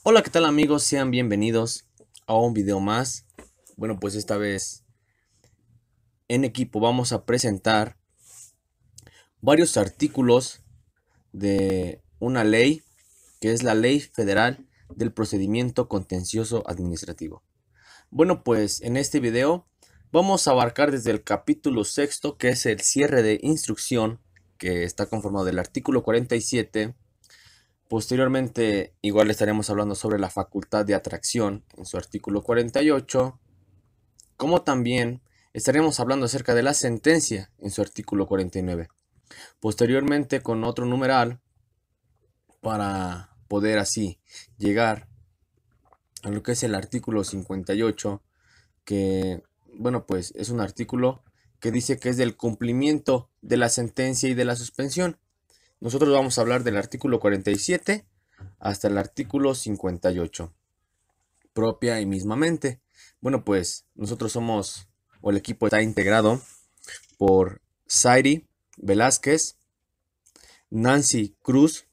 Hola, ¿qué tal amigos? Sean bienvenidos a un video más. Bueno, pues esta vez en equipo vamos a presentar varios artículos de una ley que es la Ley Federal del Procedimiento Contencioso Administrativo. Bueno, pues en este video vamos a abarcar desde el capítulo sexto, que es el cierre de instrucción, que está conformado del artículo 47. Posteriormente, igual estaremos hablando sobre la facultad de atracción en su artículo 48, como también estaremos hablando acerca de la sentencia en su artículo 49. Posteriormente, con otro numeral, para poder así llegar a lo que es el artículo 58, que, bueno, pues es un artículo que dice que es del cumplimiento de la sentencia y de la suspensión. Nosotros vamos a hablar del artículo 47 hasta el artículo 58, propia y mismamente. Bueno, pues nosotros somos, o el equipo está integrado por Zairi Velázquez, Nancy Cruz,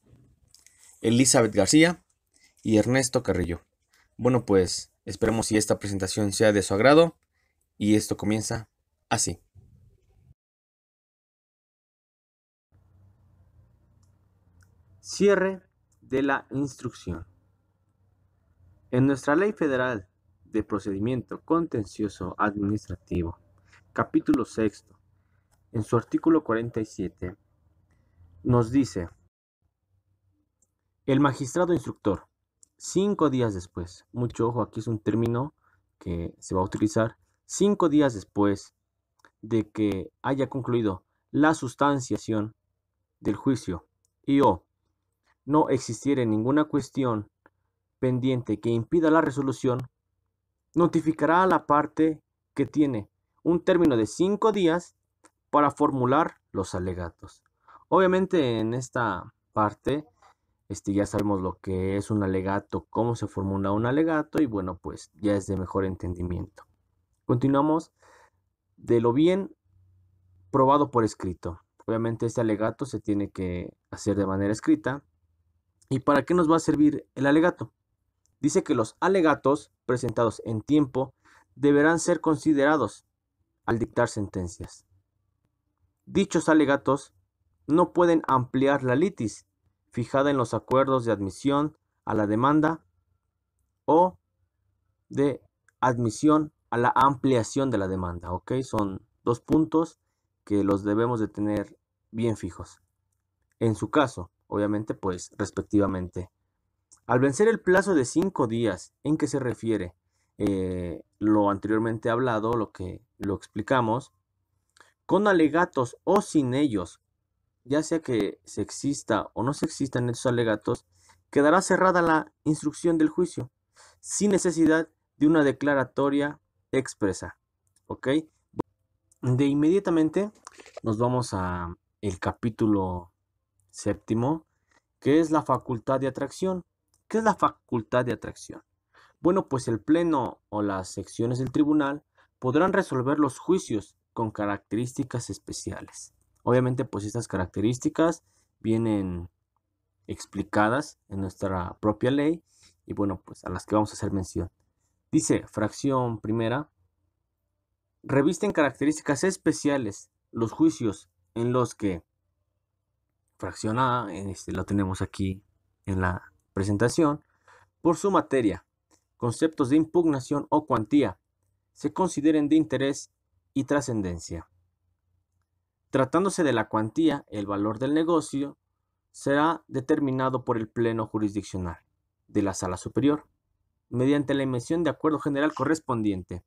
Elizabeth García y Ernesto Carrillo. Bueno, pues esperemos si esta presentación sea de su agrado y esto comienza así. Cierre de la instrucción. En nuestra Ley Federal de Procedimiento Contencioso Administrativo, capítulo sexto, en su artículo 47, nos dice: el magistrado instructor, 5 días después, mucho ojo, aquí es un término que se va a utilizar, 5 días después de que haya concluido la sustanciación del juicio y o no existiere ninguna cuestión pendiente que impida la resolución, notificará a la parte que tiene un término de 5 días para formular los alegatos. Obviamente en esta parte ya sabemos lo que es un alegato, cómo se formula un alegato y bueno, pues ya es de mejor entendimiento. Continuamos de lo bien probado por escrito. Obviamente este alegato se tiene que hacer de manera escrita. ¿Y para qué nos va a servir el alegato? Dice que los alegatos presentados en tiempo deberán ser considerados al dictar sentencias. Dichos alegatos no pueden ampliar la litis fijada en los acuerdos de admisión a la demanda o de admisión a la ampliación de la demanda, ¿ok? Son dos puntos que los debemos de tener bien fijos. En su caso, obviamente, pues respectivamente. Al vencer el plazo de 5 días en que se refiere lo anteriormente hablado, lo que lo explicamos, con alegatos o sin ellos, ya sea que se exista o no se existan estos alegatos, quedará cerrada la instrucción del juicio, sin necesidad de una declaratoria expresa. ¿Ok? De inmediatamente nos vamos a el capítulo séptimo, que es la facultad de atracción. ¿Qué es la facultad de atracción? Bueno, pues el pleno o las secciones del tribunal podrán resolver los juicios con características especiales. Obviamente, pues estas características vienen explicadas en nuestra propia ley y bueno, pues a las que vamos a hacer mención. Dice, fracción primera, revisten características especiales los juicios en los que, fracción A, lo tenemos aquí en la presentación, por su materia, conceptos de impugnación o cuantía, se consideren de interés y trascendencia. Tratándose de la cuantía, el valor del negocio será determinado por el pleno jurisdiccional de la Sala Superior, mediante la emisión de acuerdo general correspondiente.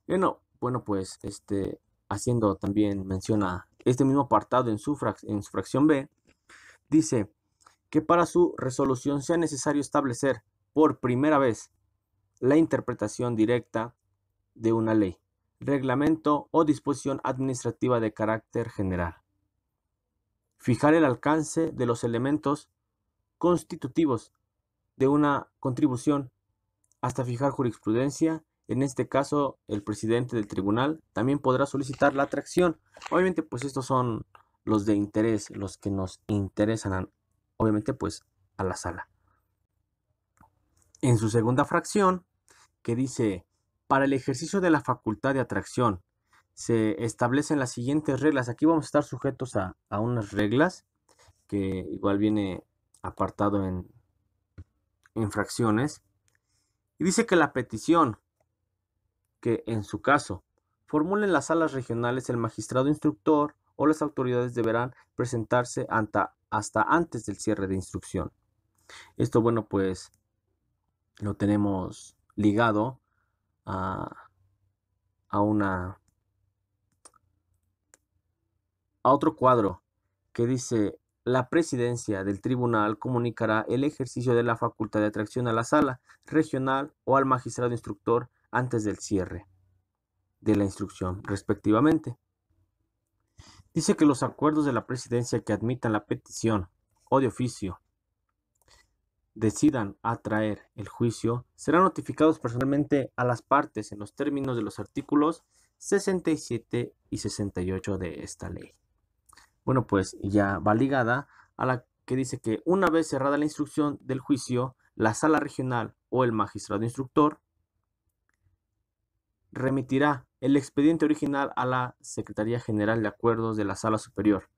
Bueno, pues haciendo también mención a este mismo apartado en su fracción B, dice que para su resolución sea necesario establecer por primera vez la interpretación directa de una ley, reglamento o disposición administrativa de carácter general. Fijar el alcance de los elementos constitutivos de una contribución hasta fijar jurisprudencia. En este caso, el presidente del tribunal también podrá solicitar la atracción. Obviamente, pues estos son los de interés, los que nos interesan, obviamente, pues a la sala. en su segunda fracción, que dice, para el ejercicio de la facultad de atracción, se establecen las siguientes reglas. Aquí vamos a estar sujetos a unas reglas, que igual viene apartado en fracciones. Y dice que la petición que en su caso formulen las salas regionales, el magistrado instructor o las autoridades deberán presentarse hasta antes del cierre de instrucción. Esto, bueno, pues lo tenemos ligado a otro cuadro que dice: la presidencia del tribunal comunicará el ejercicio de la facultad de atracción a la sala regional o al magistrado instructor antes del cierre de la instrucción, respectivamente. Dice que los acuerdos de la presidencia que admitan la petición o de oficio decidan atraer el juicio serán notificados personalmente a las partes en los términos de los artículos 67 y 68 de esta ley. Bueno, pues ya va ligada a la que dice que una vez cerrada la instrucción del juicio, la sala regional o el magistrado instructor remitirá el expediente original a la Secretaría General de Acuerdos de la Sala Superior,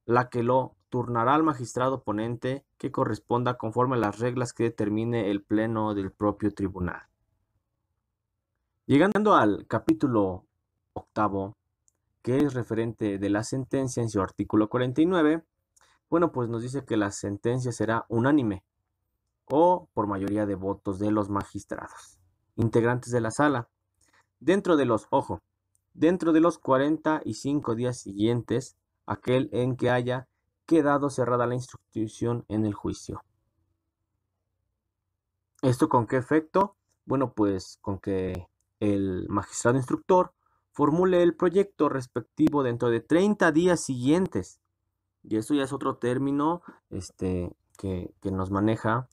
la que lo turnará al magistrado ponente que corresponda conforme a las reglas que determine el pleno del propio tribunal. Llegando al capítulo 8, que es referente de la sentencia en su artículo 49, bueno, pues nos dice que la sentencia será unánime o por mayoría de votos de los magistrados integrantes de la sala, dentro de los 45 días siguientes, aquel en que haya quedado cerrada la instrucción en el juicio. ¿Esto con qué efecto? Bueno, pues con que el magistrado instructor formule el proyecto respectivo dentro de 30 días siguientes. Y eso ya es otro término que nos maneja.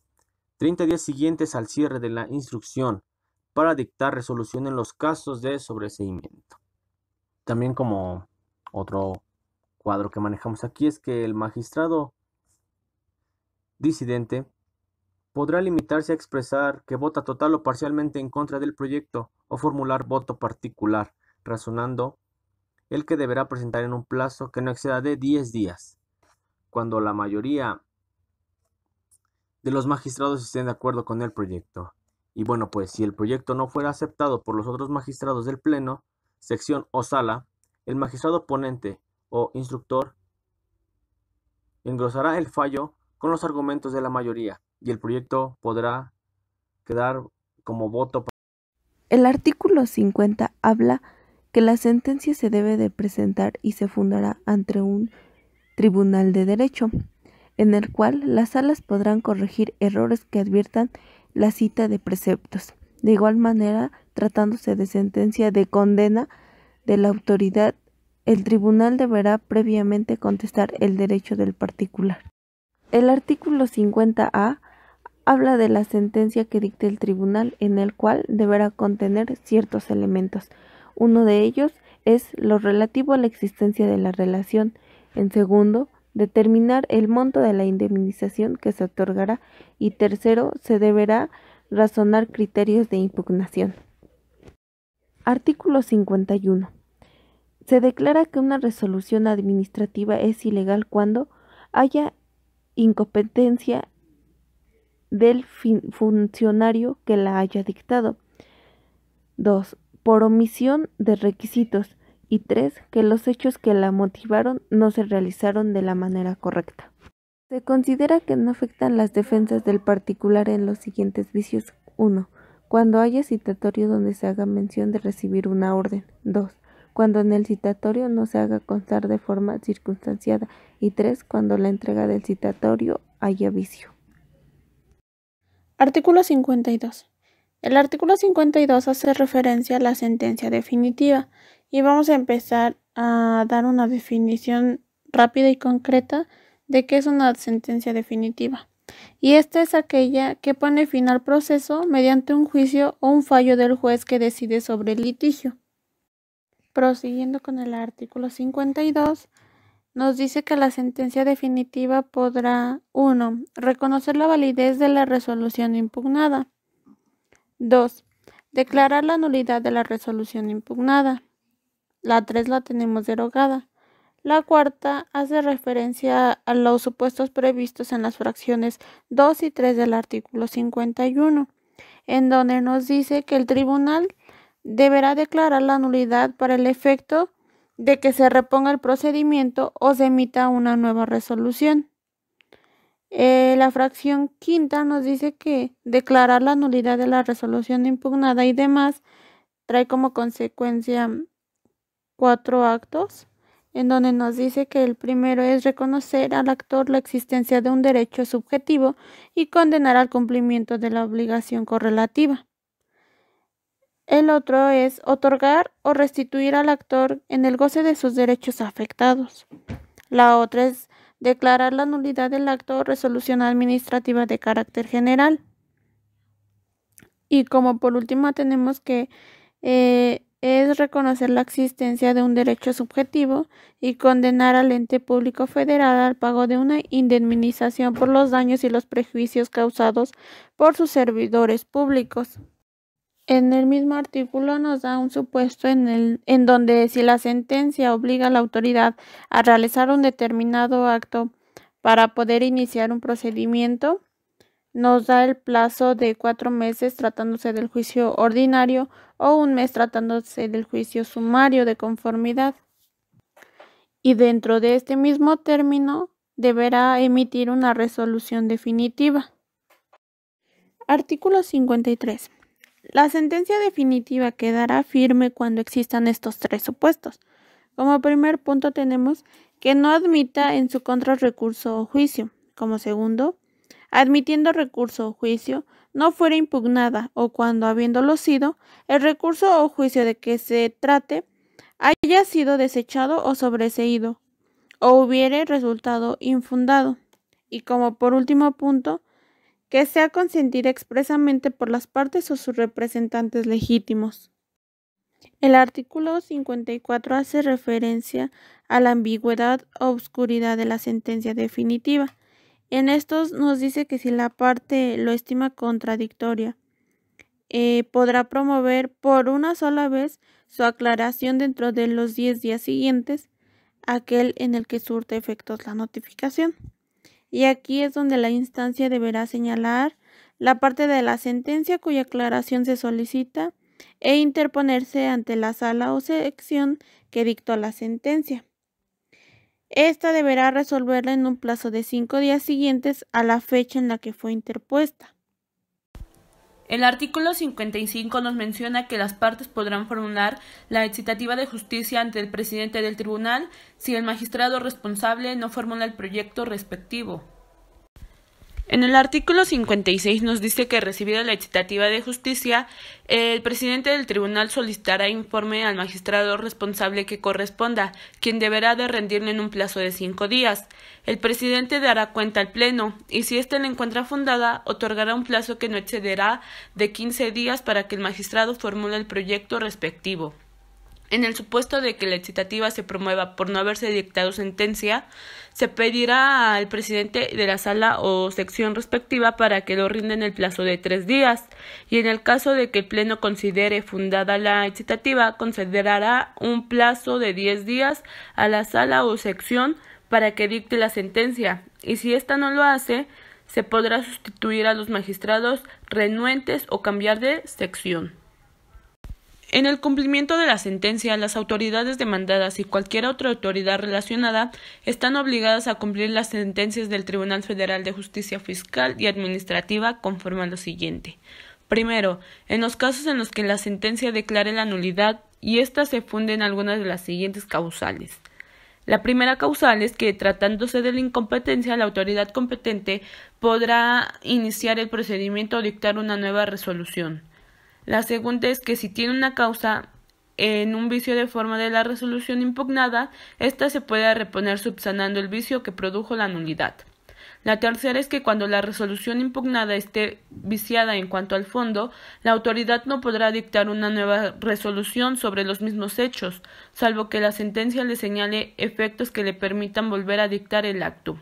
30 días siguientes al cierre de la instrucción para dictar resolución en los casos de sobreseimiento. También, como otro cuadro que manejamos aquí, es que el magistrado disidente podrá limitarse a expresar que vota total o parcialmente en contra del proyecto o formular voto particular, razonando el que deberá presentar en un plazo que no exceda de 10 días, cuando la mayoría de los magistrados estén de acuerdo con el proyecto. Y bueno, pues si el proyecto no fuera aceptado por los otros magistrados del pleno, sección o sala, el magistrado ponente o instructor engrosará el fallo con los argumentos de la mayoría y el proyecto podrá quedar como voto. El artículo 50 habla que la sentencia se debe de presentar y se fundará ante un tribunal de derecho, en el cual las salas podrán corregir errores que adviertan la cita de preceptos. De igual manera, tratándose de sentencia de condena de la autoridad, el tribunal deberá previamente contestar el derecho del particular. El artículo 50A habla de la sentencia que dicte el tribunal, en el cual deberá contener ciertos elementos. Uno de ellos es lo relativo a la existencia de la relación. En segundo, determinar el monto de la indemnización que se otorgará. Y tercero, se deberá razonar criterios de impugnación. Artículo 51. Se declara que una resolución administrativa es ilegal cuando haya incompetencia del funcionario que la haya dictado. 2. Por omisión de requisitos. Y 3. Que los hechos que la motivaron no se realizaron de la manera correcta. Se considera que no afectan las defensas del particular en los siguientes vicios. 1. Cuando haya citatorio donde se haga mención de recibir una orden. 2. Cuando en el citatorio no se haga constar de forma circunstanciada. Y 3. Cuando la entrega del citatorio haya vicio. Artículo 52. El artículo 52 hace referencia a la sentencia definitiva y vamos a empezar a dar una definición rápida y concreta de qué es una sentencia definitiva. Y esta es aquella que pone fin al proceso mediante un juicio o un fallo del juez que decide sobre el litigio. Prosiguiendo con el artículo 52, nos dice que la sentencia definitiva podrá 1. Reconocer la validez de la resolución impugnada. 2. Declarar la nulidad de la resolución impugnada. La 3 la tenemos derogada. La cuarta hace referencia a los supuestos previstos en las fracciones 2 y 3 del artículo 51, en donde nos dice que el tribunal deberá declarar la nulidad para el efecto de que se reponga el procedimiento o se emita una nueva resolución. La fracción quinta nos dice que declarar la nulidad de la resolución impugnada y demás trae como consecuencia 4 actos, en donde nos dice que el primero es reconocer al actor la existencia de un derecho subjetivo y condenar al cumplimiento de la obligación correlativa. El otro es otorgar o restituir al actor en el goce de sus derechos afectados. La otra es declarar la nulidad del acto o resolución administrativa de carácter general. Y como por último tenemos que es reconocer la existencia de un derecho subjetivo y condenar al ente público federal al pago de una indemnización por los daños y los prejuicios causados por sus servidores públicos. En el mismo artículo nos da un supuesto en donde si la sentencia obliga a la autoridad a realizar un determinado acto para poder iniciar un procedimiento, nos da el plazo de 4 meses tratándose del juicio ordinario o 1 mes tratándose del juicio sumario de conformidad. Y dentro de este mismo término deberá emitir una resolución definitiva. Artículo 53. La sentencia definitiva quedará firme cuando existan estos 3 supuestos. Como primer punto tenemos que no admita en su contra recurso o juicio. Como segundo, admitiendo recurso o juicio, no fuera impugnada o cuando habiéndolo sido, el recurso o juicio de que se trate haya sido desechado o sobreseído o hubiere resultado infundado. Y como por último punto, que sea consentida expresamente por las partes o sus representantes legítimos. El artículo 54 hace referencia a la ambigüedad o obscuridad de la sentencia definitiva. En estos nos dice que si la parte lo estima contradictoria, podrá promover por una sola vez su aclaración dentro de los 10 días siguientes a aquel en el que surte efectos la notificación. Y aquí es donde la instancia deberá señalar la parte de la sentencia cuya aclaración se solicita e interponerse ante la sala o sección que dictó la sentencia. Esta deberá resolverla en un plazo de 5 días siguientes a la fecha en la que fue interpuesta. El artículo 55 nos menciona que las partes podrán formular la citativa de justicia ante el presidente del tribunal si el magistrado responsable no formula el proyecto respectivo. En el artículo 56 nos dice que recibida la citativa de justicia, el presidente del tribunal solicitará informe al magistrado responsable que corresponda, quien deberá de rendirle en un plazo de 5 días. El presidente dará cuenta al pleno y si éste la encuentra fundada, otorgará un plazo que no excederá de 15 días para que el magistrado formule el proyecto respectivo. En el supuesto de que la citativa se promueva por no haberse dictado sentencia, se pedirá al presidente de la sala o sección respectiva para que lo rinda en el plazo de 3 días, y en el caso de que el pleno considere fundada la citativa, considerará un plazo de 10 días a la sala o sección para que dicte la sentencia, y si ésta no lo hace, se podrá sustituir a los magistrados renuentes o cambiar de sección. En el cumplimiento de la sentencia, las autoridades demandadas y cualquier otra autoridad relacionada están obligadas a cumplir las sentencias del Tribunal Federal de Justicia Fiscal y Administrativa conforme a lo siguiente. Primero, en los casos en los que la sentencia declare la nulidad y ésta se funde en algunas de las siguientes causales. La primera causal es que, tratándose de la incompetencia, la autoridad competente podrá iniciar el procedimiento o dictar una nueva resolución. La segunda es que si tiene una causa en un vicio de forma de la resolución impugnada, ésta se puede reponer subsanando el vicio que produjo la nulidad. La tercera es que cuando la resolución impugnada esté viciada en cuanto al fondo, la autoridad no podrá dictar una nueva resolución sobre los mismos hechos, salvo que la sentencia le señale efectos que le permitan volver a dictar el acto.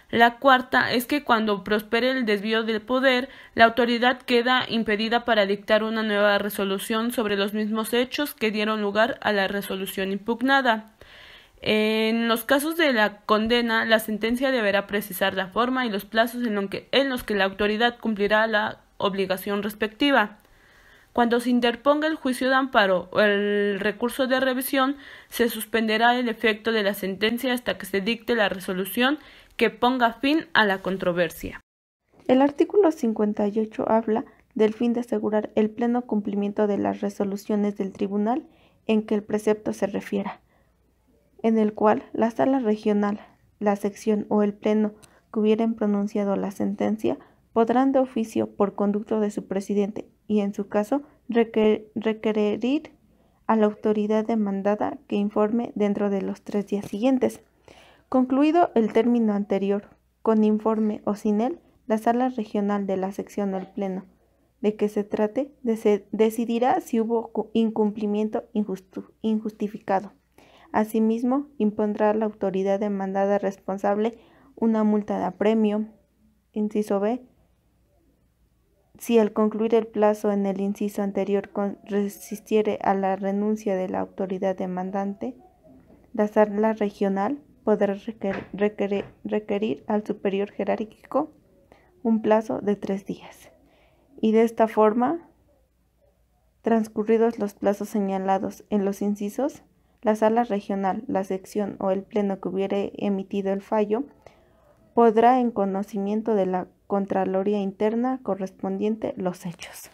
La cuarta es que cuando prospere el desvío del poder, la autoridad queda impedida para dictar una nueva resolución sobre los mismos hechos que dieron lugar a la resolución impugnada. En los casos de la condena, la sentencia deberá precisar la forma y los plazos en los que la autoridad cumplirá la obligación respectiva. Cuando se interponga el juicio de amparo o el recurso de revisión, se suspenderá el efecto de la sentencia hasta que se dicte la resolución que ponga fin a la controversia. El artículo 58 habla del fin de asegurar el pleno cumplimiento de las resoluciones del tribunal en que el precepto se refiera, en el cual la sala regional, la sección o el pleno que hubieran pronunciado la sentencia podrán de oficio por conducto de su presidente y en su caso requerir a la autoridad demandada que informe dentro de los 3 días siguientes. Concluido el término anterior, con informe o sin él, la sala regional de la sección o el pleno de que se trate decidirá si hubo incumplimiento injustificado. Asimismo, impondrá a la autoridad demandada responsable una multa de apremio. Inciso B. Si al concluir el plazo en el inciso anterior resistiere a la renuncia de la autoridad demandante, la sala regional podrá requerir al superior jerárquico un plazo de 3 días. Y de esta forma, transcurridos los plazos señalados en los incisos, la sala regional, la sección o el pleno que hubiere emitido el fallo podrá en conocimiento de la Contraloría Interna correspondiente los hechos.